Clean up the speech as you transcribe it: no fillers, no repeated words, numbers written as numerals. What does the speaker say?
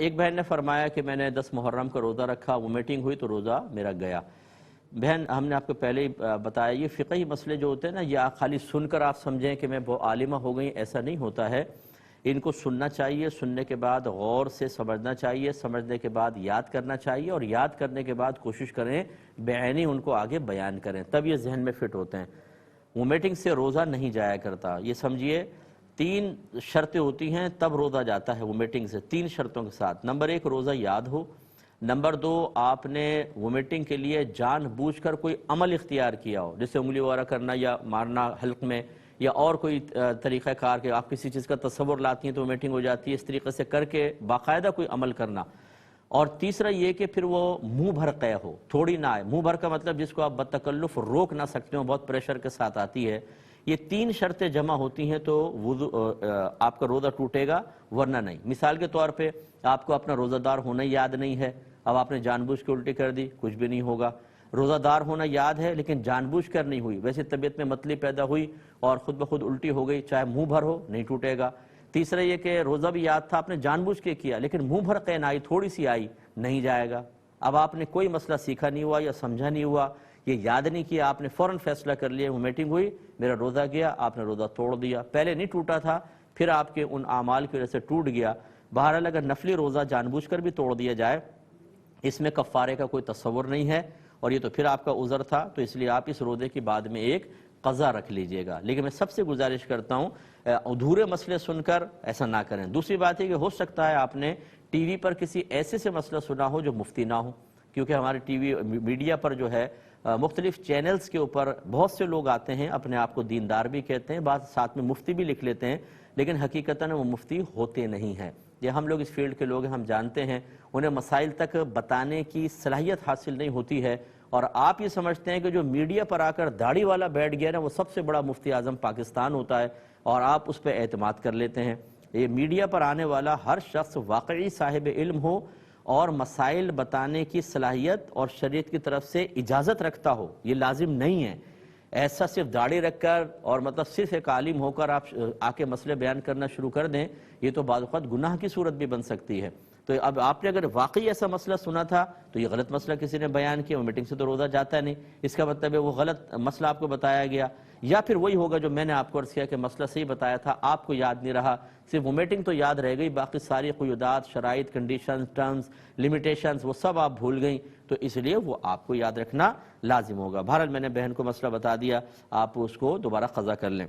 ایک بہن نے فرمایا کہ میں نے 10 محرم کا روزہ رکھا، وہ میٹنگ ہوئی تو روزہ میرا گیا۔ بہن، ہم نے آپ کو پہلے ہی بتایا، یہ فقہی مسئلے جو ہوتے ہیں نا، یا خالی سن کر آپ سمجھیں کہ میں وہ عالمہ ہو گئی، ایسا نہیں ہوتا ہے۔ ان کو سننا چاہیے، سننے کے بعد غور سے سمجھنا چاہیے، سمجھنے کے بعد یاد کرنا چاہیے، اور یاد کرنے کے بعد کوشش کریں بعینی ان کو آگے بیان کریں، تب یہ ذہن میں فٹ ہوتے ہیں۔ وہ میٹنگ سے روزہ نہیں جایا کرتا، یہ سمجھیے 3 شرطیں ہوتی ہیں تب روزہ جاتا ہے وہ میٹنگ سے، 3 شرطوں کے ساتھ۔ نمبر 1، روزہ یاد ہو۔ نمبر 2، آپ نے وہ میٹنگ کے لیے جان بوجھ کر کوئی عمل اختیار کیا ہو، جیسے انگلی وغیرہ کرنا یا مارنا حلق میں، یا اور کوئی طریقہ کار کہ آپ کسی چیز کا تصور لاتی ہیں تو میٹنگ ہو جاتی ہے، اس طریقے سے کر کے باقاعدہ کوئی عمل کرنا۔ اور تیسرا یہ کہ پھر وہ منہ بھر قے ہو، تھوڑی نہ آئے۔ منہ بھر کا مطلب جس کو آپ بتکلف روک نہ سکتے ہو، بہت پریشر کے ساتھ آتی ہے۔ یہ 3 شرطیں جمع ہوتی ہیں تو آپ کا روزہ ٹوٹے گا، ورنہ نہیں۔ مثال کے طور پہ آپ کو اپنا روزہ دار ہونا یاد نہیں ہے، اب آپ نے جان بوجھ کے الٹی کر دی، کچھ بھی نہیں ہوگا۔ روزہ دار ہونا یاد ہے لیکن جان بوجھ کر نہیں ہوئی، ویسے طبیعت میں متلی پیدا ہوئی اور خود بخود الٹی ہو گئی، چاہے منہ بھر ہو، نہیں ٹوٹے گا۔ تیسرا یہ کہ روزہ بھی یاد تھا، آپ نے جان بوجھ کے کیا لیکن منہ بھر قے نہ آئی، تھوڑی سی آئی، نہیں جائے گا۔ اب آپ نے کوئی مسئلہ سیکھا نہیں ہوا یا سمجھا نہیں ہوا، یہ یاد نہیں کیا، آپ نے فوراً فیصلہ کر لیا، وہ میٹنگ ہوئی، میرا روزہ گیا، آپ نے روزہ توڑ دیا۔ پہلے نہیں ٹوٹا تھا، پھر آپ کے ان اعمال کی وجہ سے ٹوٹ گیا۔ بہرحال اگر نفلی روزہ جان بوجھ کر بھی توڑ دیا جائے، اس میں کفارے کا کوئی تصور نہیں ہے، اور یہ تو پھر آپ کا عذر تھا، تو اس لیے آپ اس روزے کے بعد میں ایک قضا رکھ لیجئے گا۔ لیکن میں سب سے گزارش کرتا ہوں ادھورے مسئلے سن کر ایسا نہ کریں۔ دوسری بات ہے کہ ہو سکتا ہے آپ نے ٹی وی پر کسی ایسے سے مسئلہ سنا ہو جو مفتی نہ ہو، کیونکہ ہمارے ٹی وی میڈیا پر جو ہے مختلف چینلز کے اوپر بہت سے لوگ آتے ہیں، اپنے آپ کو دیندار بھی کہتے ہیں، بعض ساتھ میں مفتی بھی لکھ لیتے ہیں، لیکن حقیقتاً وہ مفتی ہوتے نہیں ہیں۔ یہ ہم لوگ اس فیلڈ کے لوگ ہیں، ہم جانتے ہیں، انہیں مسائل تک بتانے کی صلاحیت حاصل نہیں ہوتی ہے، اور آپ یہ سمجھتے ہیں کہ جو میڈیا پر آ کر داڑھی والا بیٹھ گیا نا، وہ سب سے بڑا مفتی اعظم پاکستان ہوتا ہے، اور آپ اس پہ اعتماد کر لیتے ہیں۔ یہ میڈیا پر آنے والا ہر شخص واقعی صاحب علم ہو اور مسائل بتانے کی صلاحیت اور شریعت کی طرف سے اجازت رکھتا ہو، یہ لازم نہیں ہے۔ ایسا صرف داڑھی رکھ کر اور مطلب صرف ایک عالم ہو کر آپ آ کے مسئلے بیان کرنا شروع کر دیں، یہ تو بعض اوقات گناہ کی صورت بھی بن سکتی ہے۔ تو اب آپ نے اگر واقعی ایسا مسئلہ سنا تھا تو یہ غلط مسئلہ کسی نے بیان کیا، وہ میٹنگ سے تو روزہ جاتا ہے نہیں، اس کا مطلب ہے وہ غلط مسئلہ آپ کو بتایا گیا، یا پھر وہی ہوگا جو میں نے آپ کو عرض کیا کہ مسئلہ صحیح بتایا تھا، آپ کو یاد نہیں رہا، صرف وہ میٹنگ تو یاد رہ گئی، باقی ساری قیودات، شرائط، کنڈیشنز، ٹرمز، لیمیٹیشنز وہ سب آپ بھول گئیں، تو اس لیے وہ آپ کو یاد رکھنا لازم ہوگا۔ بہرحال میں نے بہن کو مسئلہ بتا دیا، آپ اس کو دوبارہ قضا کر لیں۔